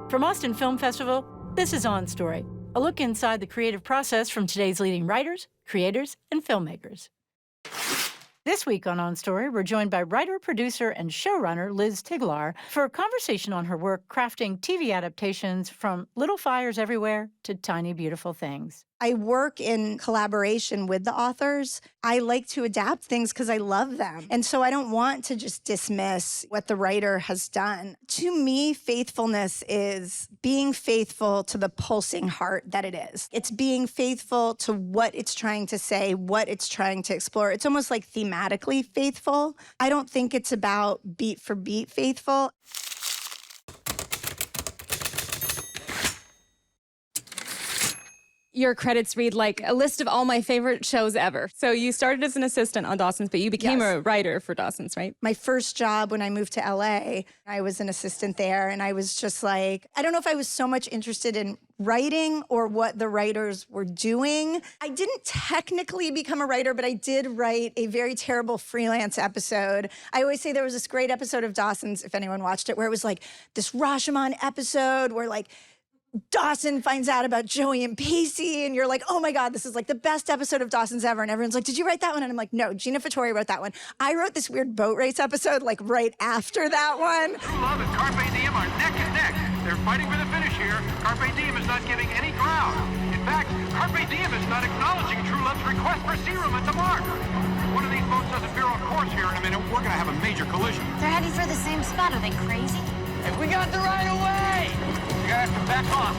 From Austin Film Festival, this is On Story, a look inside the creative process from today's leading writers, creators, and filmmakers. This week on Story, we're joined by writer, producer, and showrunner Liz Tigelaar for a conversation on her work crafting TV adaptations from Little Fires Everywhere to Tiny Beautiful Things. I work in collaboration with the authors. I like to adapt things because I love them. And so I don't want to just dismiss what the writer has done. To me, faithfulness is being faithful to the pulsing heart that it is. It's being faithful to what it's trying to say, what it's trying to explore. It's almost like thematically faithful. I don't think it's about beat for beat faithful. Your credits read like a list of all my favorite shows ever. So you started as an assistant on Dawson's, but you became a writer for Dawson's, right? My first job when I moved to LA, I was an assistant there, and I was just like, I don't know if I was so much interested in writing or what the writers were doing. I didn't technically become a writer, but I did write a very terrible freelance episode. I always say there was this great episode of Dawson's, if anyone watched it, where it was like this Rashomon episode where like Dawson finds out about Joey and Pacey, and you're like, oh my God, this is like the best episode of Dawson's ever. And everyone's like, did you write that one? And I'm like, no, Gina Fattori wrote that one. I wrote this weird boat race episode like right after that one. True Love and Carpe Diem are neck and neck. They're fighting for the finish here. Carpe Diem is not giving any ground. In fact, Carpe Diem is not acknowledging True Love's request for serum at the mark. One of these boats doesn't veer off course here in a minute. We're gonna have a major collision. They're heading for the same spot. Are they crazy? If we got the right of way! You're gonna have to back off.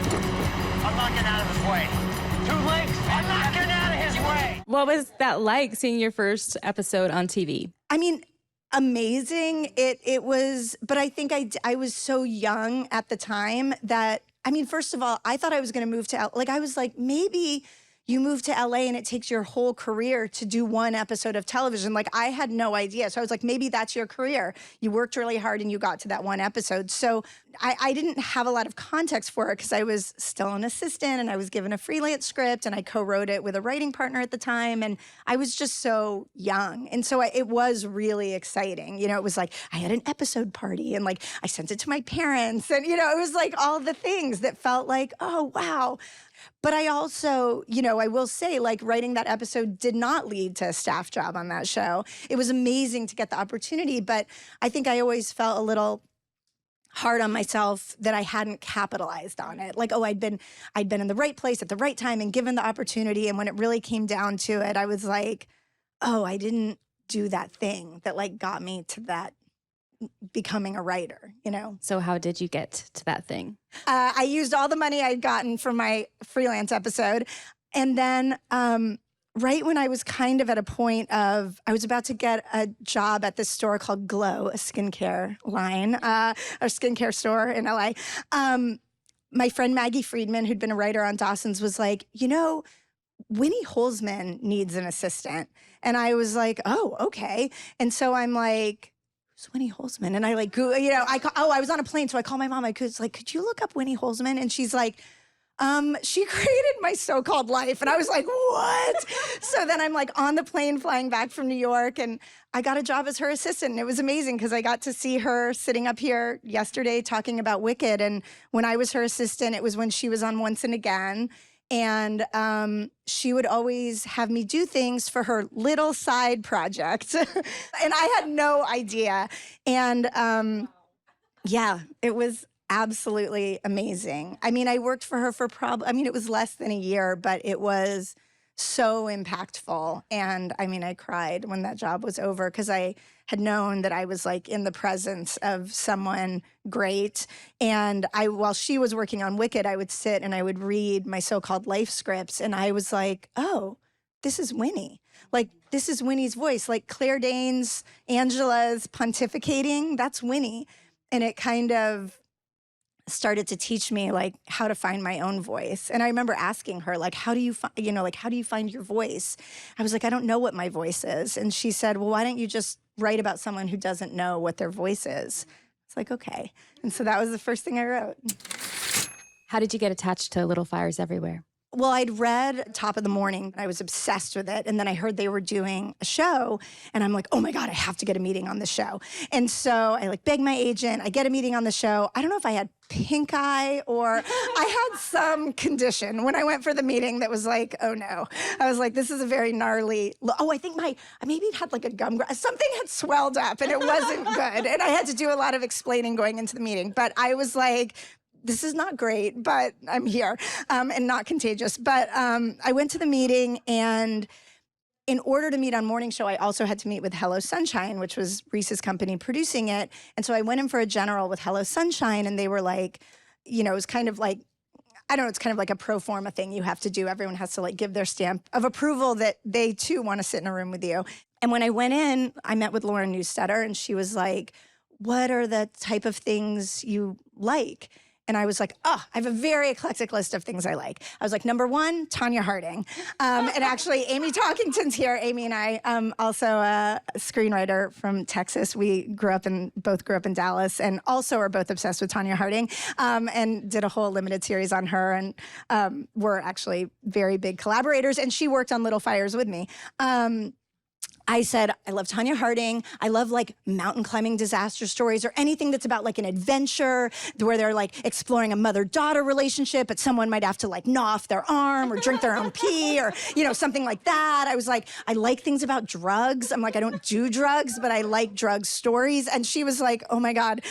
I'm not getting out of his way. 2 legs, I'm not getting out of his way! What was that like, seeing your first episode on TV? I mean, amazing. It was, but I think I was so young at the time that, I mean, first of all, I thought I was gonna move to LA. Like, I was like, maybe you move to LA and it takes your whole career to do one episode of television. Like, I had no idea. So I was like, maybe that's your career. You worked really hard and you got to that one episode. So I didn't have a lot of context for it because I was still an assistant and I was given a freelance script and I co-wrote it with a writing partner at the time. And I was just so young. And so it was really exciting. You know, it was like I had an episode party and like I sent it to my parents. And, you know, it was like all the things that felt like, oh, wow. But I also, you know, I will say, like, writing that episode did not lead to a staff job on that show. It was amazing to get the opportunity, but I think I always felt a little hard on myself that I hadn't capitalized on it. Like, oh, I'd been in the right place at the right time and given the opportunity. And when it really came down to it, I was like, oh, I didn't do that thing that like got me to that becoming a writer, you know? So how did you get to that thing? I used all the money I'd gotten from my freelance episode. And then right when I was kind of at a point of, I was about to get a job at this store called Glow, a skincare line, a skincare store in LA. My friend Maggie Friedman, who'd been a writer on Dawson's, was like, you know, Winnie Holzman needs an assistant. And I was like, oh, okay. And so I'm like, Winnie Holzman. And I like, you know, I was on a plane, so I called my mom. I was like, could you look up Winnie Holzman? And she's like, she created my so-called life. And I was like, what? So then I'm like on the plane flying back from New York, and I got a job as her assistant. And it was amazing because I got to see her sitting up here yesterday talking about Wicked. And when I was her assistant, it was when she was on Once and Again. And she would always have me do things for her little side project. And I had no idea. And yeah, it was absolutely amazing. I mean, I worked for her for it was less than a year, but it was so impactful. And I mean, I cried when that job was over because I had known that I was like in the presence of someone great. And while she was working on Wicked, I would sit and I would read my so-called life scripts. And I was like, oh, this is Winnie. Like, this is Winnie's voice. Like Claire Danes, Angela's pontificating, that's Winnie. And it kind of started to teach me like how to find my own voice. And I remember asking her, like, how do you find your voice? I was like, I don't know what my voice is. And she said, well, why don't you just write about someone who doesn't know what their voice is? It's like, okay. And so that was the first thing I wrote. How did you get attached to Little Fires Everywhere? Well, I'd read Top of the Morning. I was obsessed with it. And then I heard they were doing a show. And I'm like, oh my God, I have to get a meeting on the show. And so I like begged my agent. I get a meeting on the show. I don't know if I had pink eye or I had some condition when I went for the meeting that was like, oh no. I was like, this is a very gnarly, I think I maybe it had like a something had swelled up and it wasn't good. And I had to do a lot of explaining going into the meeting. But I was like, this is not great, but I'm here and not contagious. But I went to the meeting, and in order to meet on Morning Show, I also had to meet with Hello Sunshine, which was Reese's company producing it. And so I went in for a general with Hello Sunshine, and they were like, it was kind of like, I don't know, it's kind of like a pro forma thing you have to do. Everyone has to like give their stamp of approval that they too want to sit in a room with you. And when I went in, I met with Lauren Newstetter, and she was like, what are the type of things you like? And I was like, I have a very eclectic list of things I like. I was like, number one, Tanya Harding. And actually, Amy Talkington's here. Amy and I, also a screenwriter from Texas. We both grew up in Dallas, and also are both obsessed with Tanya Harding, and did a whole limited series on her, and were actually very big collaborators. And she worked on Little Fires with me. I said, I love Tanya Harding. I love like mountain climbing disaster stories or anything that's about like an adventure where they're like exploring a mother-daughter relationship, but someone might have to like gnaw off their arm or drink their own pee or, something like that. I was like, I like things about drugs. I'm like, I don't do drugs, but I like drug stories. And she was like, oh my God.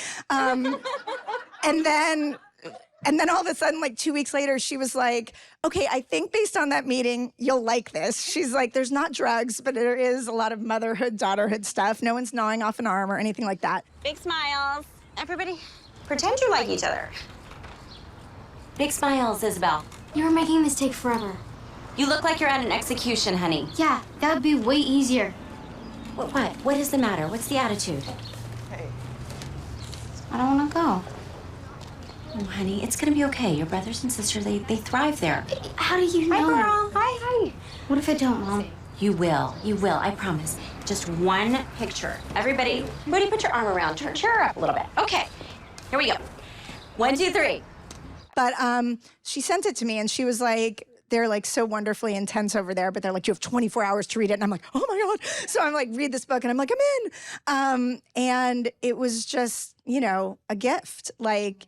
And then all of a sudden, like 2 weeks later, she was like, okay, I think based on that meeting, you'll like this. She's like, there's not drugs, but there is a lot of motherhood, daughterhood stuff. No one's gnawing off an arm or anything like that. Big smiles. Everybody, pretend you like each other. Big smiles, Isabel. You were making this take forever. You look like you're at an execution, honey. Yeah, that would be way easier. What? What is the matter? What's the attitude? I don't want to go. Oh, honey, it's gonna be okay. Your brothers and sisters, they thrive there. How do you know? Hi, girl. Hi. What if I don't, Mom? You will, I promise. Just one picture. Everybody, Rudy, put your arm around her. Cheer her up a little bit. Okay, here we go. 1, 2, 3. But she sent it to me, and she was like, they're like so wonderfully intense over there, but they're like, you have 24 hours to read it. And I'm like, oh my God. So I'm like, read this book, and I'm like, I'm in. And it was just, a gift. Like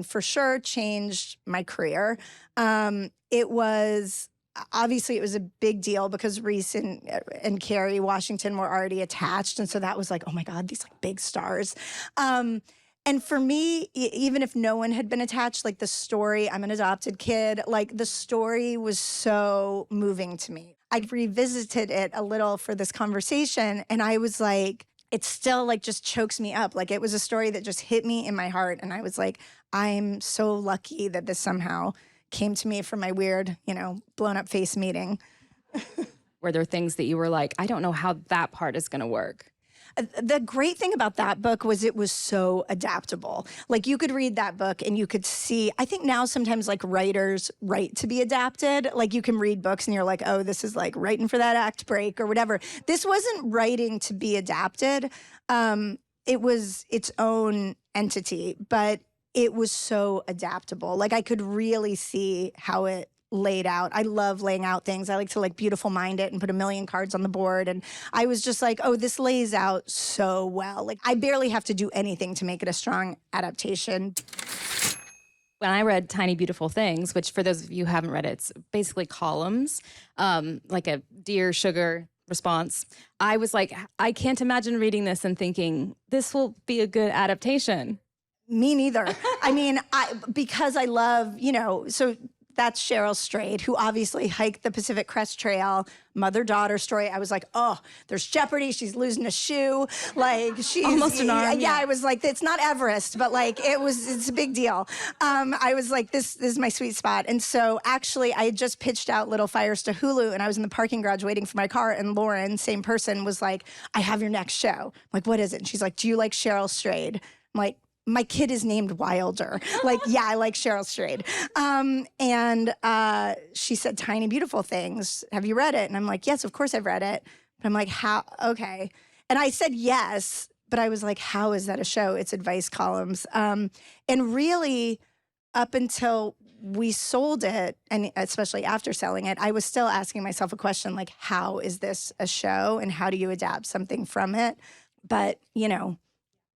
for sure changed my career. It was a big deal because Reese and Kerry Washington were already attached. And so that was like, oh my God, these like big stars. And for me, even if no one had been attached, like the story, I'm an adopted kid, like the story was so moving to me. I revisited it a little for this conversation, and I was like, it still like just chokes me up. Like it was a story that just hit me in my heart. And I was like, I'm so lucky that this somehow came to me from my weird, blown up face meeting. Were there things that you were like, I don't know how that part is going to work? The great thing about that book was it was so adaptable. Like you could read that book and you could see, I think now sometimes like writers write to be adapted. Like you can read books and you're like, oh, this is like writing for that act break or whatever. This wasn't writing to be adapted. It was its own entity, but it was so adaptable. Like I could really see how it laid out. I love laying out things. I like to like beautiful mind it and put a million cards on the board. And I was just like, oh, this lays out so well. Like I barely have to do anything to make it a strong adaptation. When I read Tiny Beautiful Things, which for those of you who haven't read it, it's basically columns, like a Dear Sugar response. I was like, I can't imagine reading this and thinking, this will be a good adaptation. Me neither. Because I love, so that's Cheryl Strayed, who obviously hiked the Pacific Crest Trail, mother-daughter story. I was like, oh, there's jeopardy. She's losing a shoe. Like she's almost an arm. Yeah, I was like, it's not Everest, but like it's a big deal. I was like, this is my sweet spot. And so actually I had just pitched out Little Fires to Hulu, and I was in the parking garage waiting for my car, and Lauren, same person, was like, I have your next show. I'm like, what is it? And she's like, do you like Cheryl Strayed? I'm like, my kid is named Wilder. Like, yeah, I like Cheryl Strayed. And she said, Tiny Beautiful Things. Have you read it? And I'm like, yes, of course I've read it. But I'm like, how? Okay. And I said yes, but I was like, how is that a show? It's advice columns. And really, up until we sold it, and especially after selling it, I was still asking myself a question like, how is this a show and how do you adapt something from it? But, you know,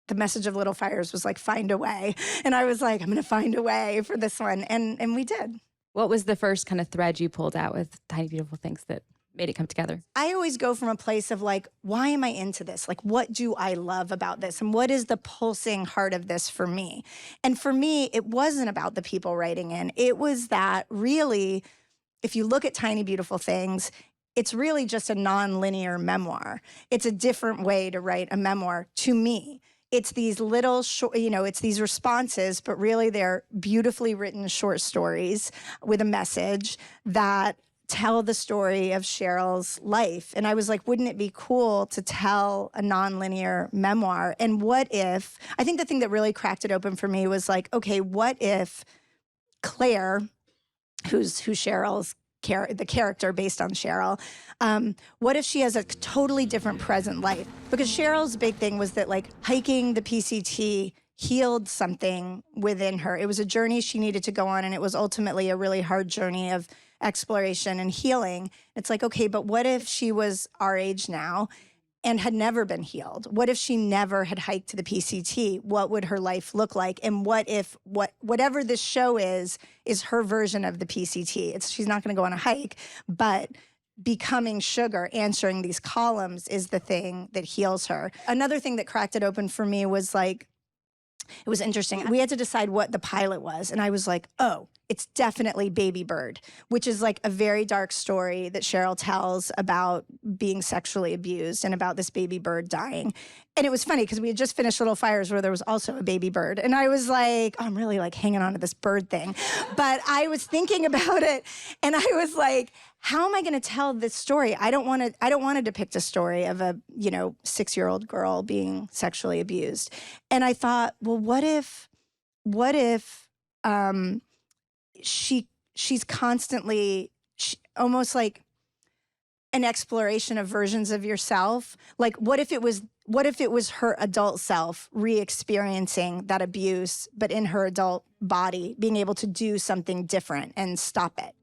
the message of Little Fires was like, find a way. And I was like, I'm going to find a way for this one. And we did. What was the first kind of thread you pulled out with Tiny Beautiful Things that made it come together? I always go from a place of like, why am I into this? Like, what do I love about this? And what is the pulsing heart of this for me? And for me, it wasn't about the people writing in. It was that really, if you look at Tiny Beautiful Things, it's really just a non-linear memoir. It's a different way to write a memoir to me. It's these little, you know, it's these responses, but really they're beautifully written short stories with a message that tell the story of Cheryl's life. And I was like, wouldn't it be cool to tell a nonlinear memoir? And what if, I think the thing that really cracked it open for me was like, okay, what if Claire, who's Cheryl's the character based on Cheryl, what if she has a totally different present life? Because Cheryl's big thing was that like hiking the PCT healed something within her. It was a journey she needed to go on, and it was ultimately a really hard journey of exploration and healing. It's like, okay, but what if she was our age now and had never been healed? What if she never had hiked to the PCT? What would her life look like? And what if whatever this show is her version of the PCT? She's not going to go on a hike, but becoming sugar, answering these columns is the thing that heals her. Another thing that cracked it open for me was like, it was interesting. We had to decide what the pilot was. And I was like, oh, it's definitely Baby Bird, which is like a very dark story that Cheryl tells about being sexually abused and about this baby bird dying. And it was funny because we had just finished Little Fires where there was also a baby bird. And I was like, oh, I'm really like hanging on to this bird thing. But I was thinking about it and I was like, how am I going to tell this story? I don't want to depict a story of a, 6-year-old girl being sexually abused. And I thought, well, what if she's constantly almost like an exploration of versions of yourself. Like, what if it was her adult self re-experiencing that abuse, but in her adult body, being able to do something different and stop it?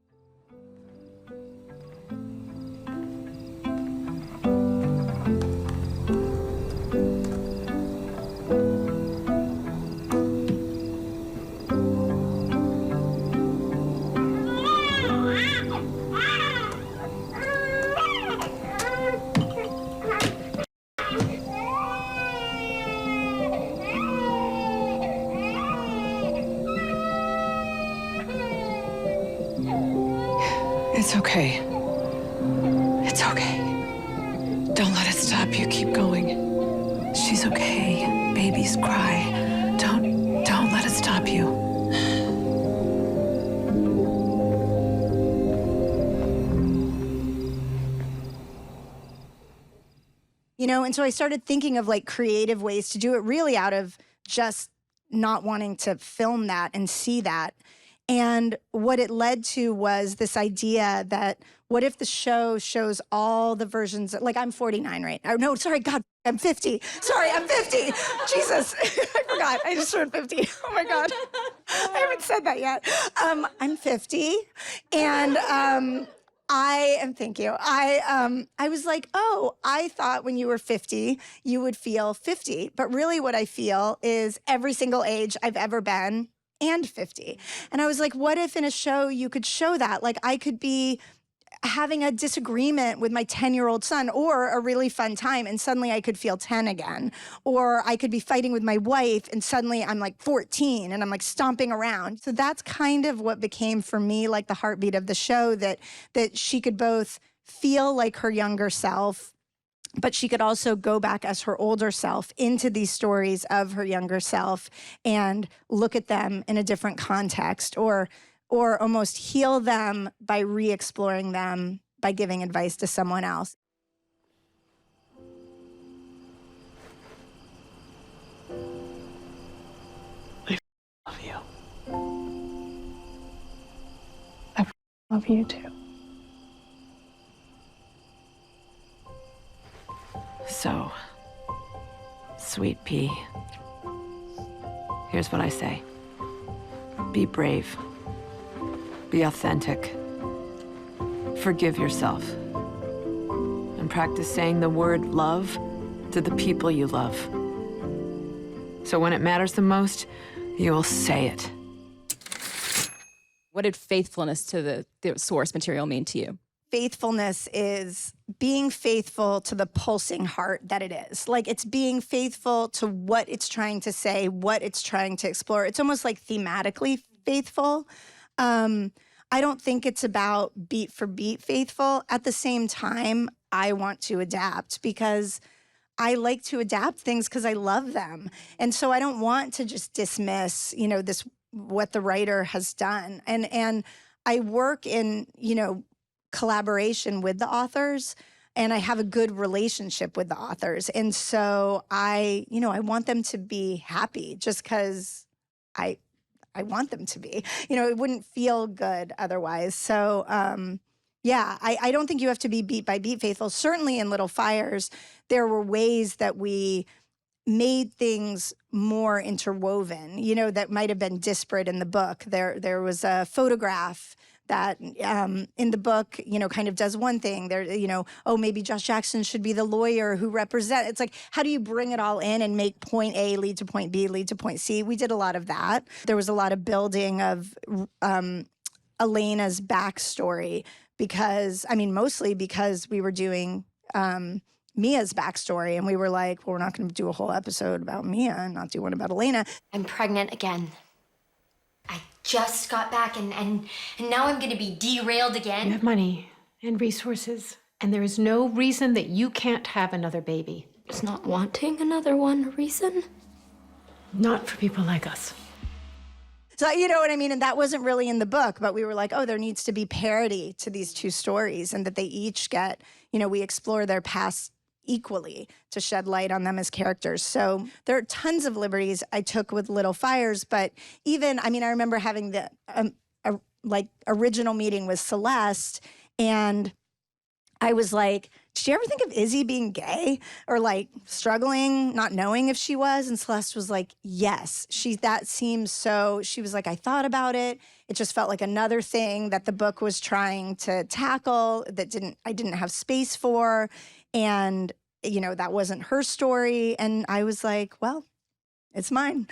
It's okay. It's okay. Don't let it stop you. Keep going. She's okay. Babies cry. Don't let it stop you. And so I started thinking of like creative ways to do it, really out of just not wanting to film that and see that. And what it led to was this idea that what if the show shows all the versions, like I'm 49 right now. No, sorry, God, I'm 50. Sorry, I'm 50. Jesus, I forgot. I just turned 50. Oh my God. I haven't said that yet. I'm 50. And thank you. I was like, oh, I thought when you were 50, you would feel 50. But really what I feel is every single age I've ever been and 50. And I was like, what if in a show you could show that? Like I could be having a disagreement with my 10-year-old son or a really fun time and suddenly I could feel 10 again. Or I could be fighting with my wife and suddenly I'm like 14 and I'm like stomping around. So that's kind of what became for me like the heartbeat of the show, that she could both feel like her younger self, but she could also go back as her older self into these stories of her younger self and look at them in a different context, or almost heal them by re-exploring them by giving advice to someone else. I love you. I love you too. So, Sweet Pea, here's what I say. Be brave. Be authentic. Forgive yourself. And practice saying the word love to the people you love. So when it matters the most, you will say it. What did faithfulness to the source material mean to you? Faithfulness is being faithful to the pulsing heart that it is. Like, it's being faithful to what it's trying to say, what it's trying to explore. It's almost like thematically faithful. I don't think it's about beat for beat faithful. At the same time, I want to adapt because I like to adapt things because I love them. And so I don't want to just dismiss, this what the writer has done. And I work in, collaboration with the authors, and I have a good relationship with the authors. And so I want them to be happy just because I want them to be. It wouldn't feel good otherwise. So I don't think you have to be beat by beat faithful. Certainly in Little Fires, there were ways that we made things more interwoven, that might have been disparate in the book. There was a photograph that in the book, kind of does one thing. There, maybe Josh Jackson should be the lawyer who represents. It's like, how do you bring it all in and make point A lead to point B, lead to point C? We did a lot of that. There was a lot of building of Elena's backstory mostly because we were doing Mia's backstory, and we were like, well, we're not going to do a whole episode about Mia and not do one about Elena. I'm pregnant again. I just got back and now I'm gonna be derailed again. You have money and resources, and there is no reason that you can't have another baby. Is not wanting another one a reason? Not for people like us. So, you know what I mean? And that wasn't really in the book, but we were like, there needs to be parity to these two stories, and that they each get, we explore their past equally to shed light on them as characters. So there are tons of liberties I took with Little Fires, but even, I remember having the original meeting with Celeste, and I was like, did you ever think of Izzy being gay or like struggling, not knowing if she was? And Celeste was like, yes. She was like, I thought about it. It just felt like another thing that the book was trying to tackle that I didn't have space for. And, that wasn't her story. And I was like, well, it's mine.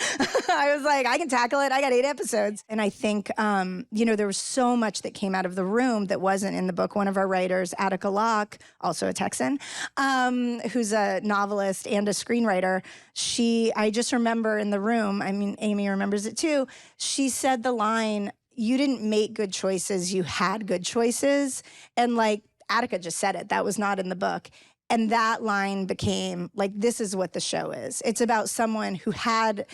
I was like, I can tackle it. I got 8 episodes. And I think, there was so much that came out of the room that wasn't in the book. One of our writers, Attica Locke, also a Texan, who's a novelist and a screenwriter, I just remember in the room, Amy remembers it too, she said the line, you didn't make good choices, you had good choices. And like, Attica just said it. That was not in the book. And that line became like, this is what the show is. It's about someone who had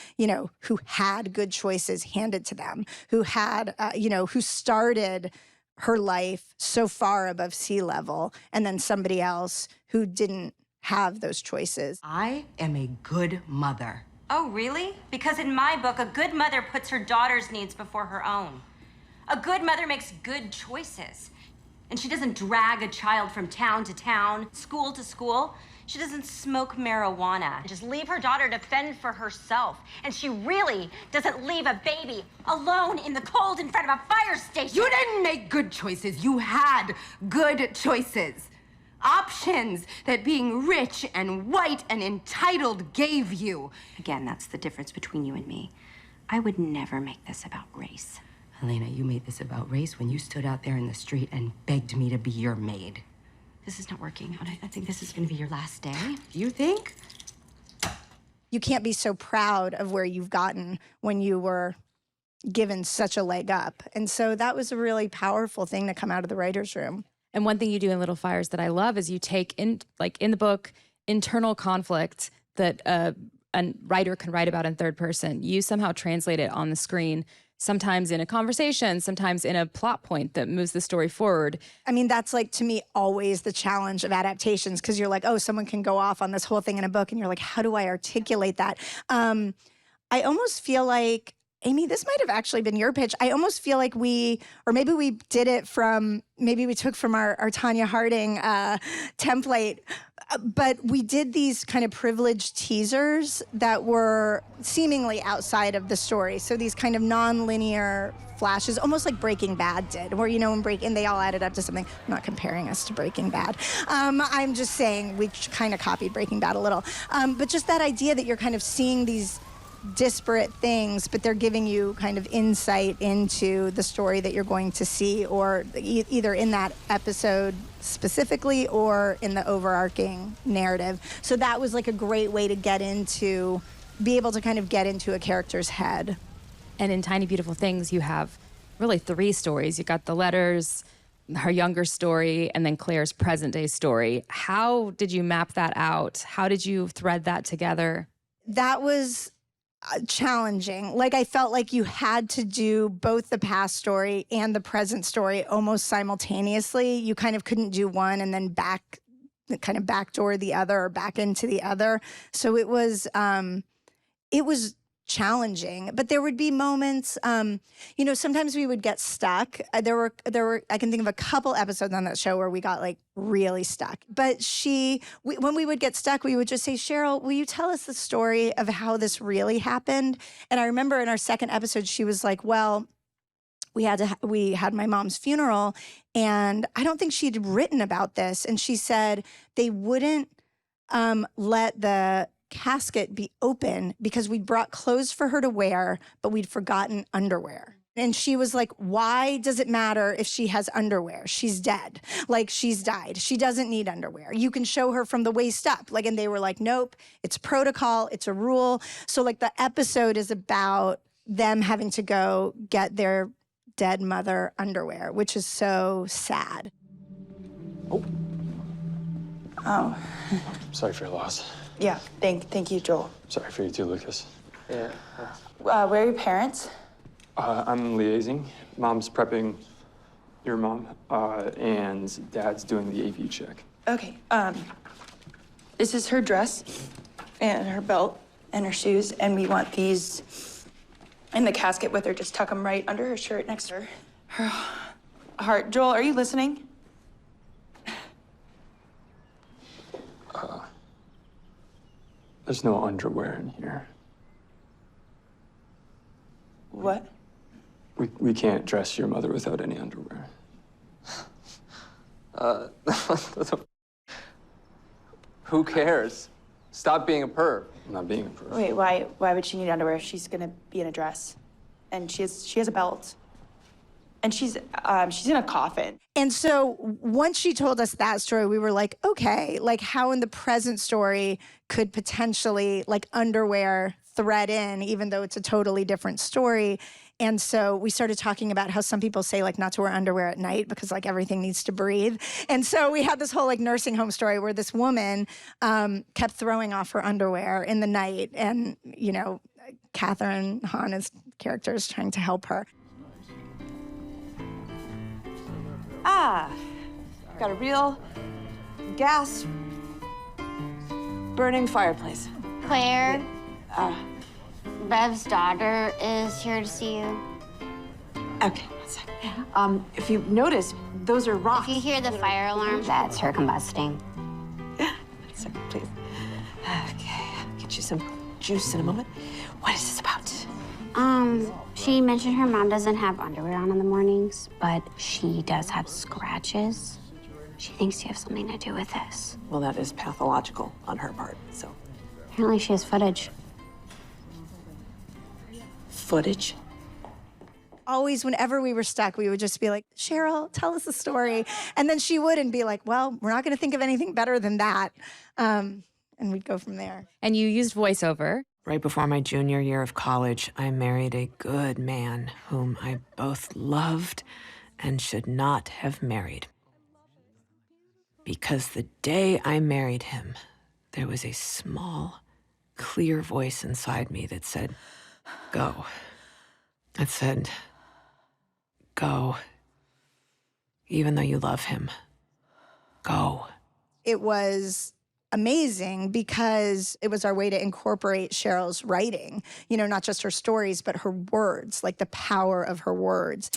good choices handed to them, who had, who started her life so far above sea level, and then somebody else who didn't have those choices. I am a good mother. Oh, really? Because in my book, a good mother puts her daughter's needs before her own. A good mother makes good choices. And she doesn't drag a child from town to town, school to school. She doesn't smoke marijuana. Just leave her daughter to fend for herself. And she really doesn't leave a baby alone in the cold in front of a fire station. You didn't make good choices. You had good choices. Options that being rich and white and entitled gave you. Again, that's the difference between you and me. I would never make this about race. Elena, you made this about race when you stood out there in the street and begged me to be your maid. This is not working out. I think this is going to be your last day. You think? You can't be so proud of where you've gotten when you were given such a leg up. And so that was a really powerful thing to come out of the writer's room. And one thing you do in Little Fires that I love is you take in the book, internal conflict that a writer can write about in third person. You somehow translate it on the screen, sometimes in a conversation, sometimes in a plot point that moves the story forward. That's like, to me, always the challenge of adaptations, because you're like, someone can go off on this whole thing in a book, and you're like, how do I articulate that? I almost feel like, Amy, this might have actually been your pitch. I almost feel like maybe we took from our Tanya Harding template. But we did these kind of privileged teasers that were seemingly outside of the story. So these kind of non-linear flashes, almost like Breaking Bad did, where, you know, and they all added up to something. I'm not comparing us to Breaking Bad. I'm just saying we kind of copied Breaking Bad a little. But just that idea that you're kind of seeing these disparate things, but they're giving you kind of insight into the story that you're going to see, or either in that episode specifically or in the overarching narrative. So that was like a great way to be able to kind of get into a character's head. And in Tiny Beautiful Things, you have really 3 stories. You got the letters, her younger story, and then Claire's present day story. How did you map that out? How did you thread that together? That was challenging. Like, I felt like you had to do both the past story and the present story almost simultaneously. You kind of couldn't do one and then backdoor the other or back into the other. So it was challenging, but there would be moments, you know, sometimes we would get stuck. There were, I can think of a couple episodes on that show where we got like really stuck. But when we would get stuck, we would just say, Cheryl, will you tell us the story of how this really happened? And I remember in our second episode, she was like, well, we had my mom's funeral, and I don't think she'd written about this. And she said they wouldn't let the casket be open because we'd brought clothes for her to wear, but we'd forgotten underwear. And she was like, why does it matter if she has underwear? She's dead. Like, she's died. She doesn't need underwear. You can show her from the waist up. Like, and they were like, nope, it's protocol, it's a rule. So like the episode is about them having to go get their dead mother underwear, which is so sad. Oh. Sorry for your loss. Yeah, thank you, Joel. Sorry for you too, Lucas. Yeah. Where are your parents? I'm liaising. Mom's prepping your mom, and Dad's doing the AV check. Okay, this is her dress and her belt and her shoes, and we want these in the casket with her. Just tuck them right under her shirt next to her heart. Joel, are you listening? There's no underwear in here. What? We can't dress your mother without any underwear. Who cares? Stop being a perv. I'm not being a perv. Wait, why would she need underwear if she's gonna be in a dress? And she has a belt. And she's in a coffin. And so once she told us that story, we were like, okay, like how in the present story could potentially like underwear thread in, even though it's a totally different story. And so we started talking about how some people say like not to wear underwear at night because like everything needs to breathe. And so we had this whole like nursing home story where this woman kept throwing off her underwear in the night. And, you know, Catherine Hahn, character, is trying to help her. Got a real gas burning fireplace. Claire, Bev's daughter is here to see you. Okay, one sec. If you notice, those are rocks. If you hear the fire alarm, that's her combusting. One second, please. Okay, I'll get you some juice in a moment. What is this about? She mentioned her mom doesn't have underwear on in the mornings, but she does have scratches. She thinks you have something to do with this. Well, that is pathological on her part, so. Apparently she has footage. Footage? Always, whenever we were stuck, we would just be like, Cheryl, tell us the story. And then she would and be like, well, we're not going to think of anything better than that. And we'd go from there. And you used voiceover. Right before my junior year of college, I married a good man whom I both loved and should not have married. Because the day I married him, there was a small, clear voice inside me that said, go. It said, go. Even though you love him, go. It was amazing because it was our way to incorporate Cheryl's writing, you know, not just her stories, but her words, like the power of her words.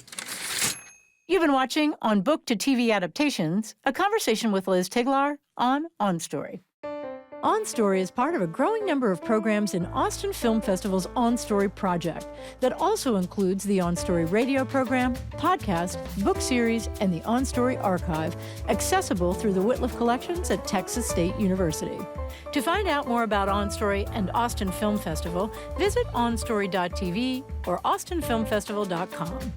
You've been watching On Book to TV Adaptations, a conversation with Liz Tigelaar on Story. On Story is part of a growing number of programs in Austin Film Festival's On Story project that also includes the On Story radio program, podcast, book series, and the On Story archive, accessible through the Whitliff Collections at Texas State University. To find out more about On Story and Austin Film Festival, visit onstory.tv or austinfilmfestival.com.